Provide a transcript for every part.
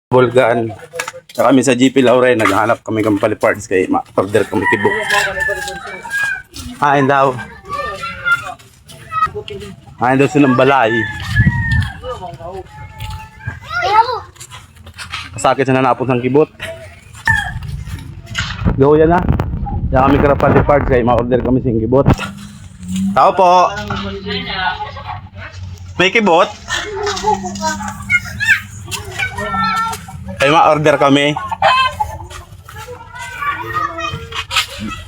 Bulgan. Saka kami sa GP Laurel, naghanap kami ng paliparts kay ma-order kami kibok. Hain daw. Hain daw silang balay. Kasakit sa nanapos ng kibot. Go yan na. Kaya kami karap paliparts kay ma-order kami sa kibot. Tao po. May kibot? Kaya ma-order kami.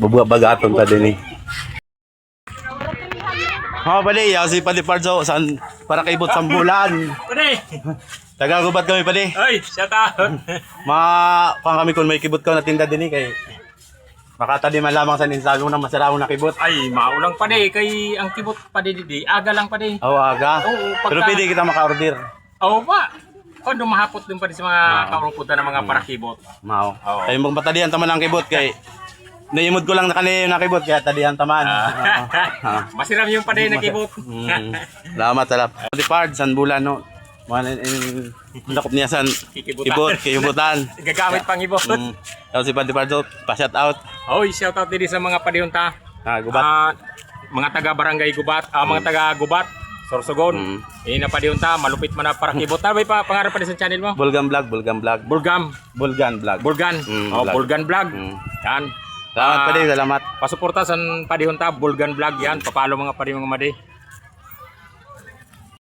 Babagatong ta din eh. Pali, si Pali Parzo, saan para kay Bot Sambulan. Pwede! Tagagubat kami pali. Ay, shout out! Pang kami kung may kibot ka na tinda din eh. Kay makatadi man lamang sa ninsago na masarao na kibot. Ay, maulang pa de, kay ang kibot pa de di, aga lang pa de. Oo, aga. Oo, pagka- Pero pwede kita maka-order. Oo pa! Kung dumahapot din pa din sa mga kauruputan ng mga parakibot. Mao. Oo. Kay mong patadihan taman ang kibot kay naimod ko lang na kanina na kibot kaya tadihan taman. Masiram yung pa de na kibot. Salamat, salamat. Pali Pards, San Bulan no. Nakop niya san kibot, kibutan. Gagamit pang ibot. Tapos si Pali Pards, pa-shout out. Oy, shout out din sa mga padihunta. Gubat. Mga taga Barangay Gubat, mga taga Gubat, Sorsogon. Na padihunta, malupit man na parakibot. May pangarap pa din sa channel mo? Bulgan Vlog. Bulgan. Bulgan Vlog. Bulgan. Vlog. Bulgan Vlog. Yan. Salamat pa din, salamat. Pasuporta sa padihunta, Bulgan Vlog yan. Papalo mga padi mga madi.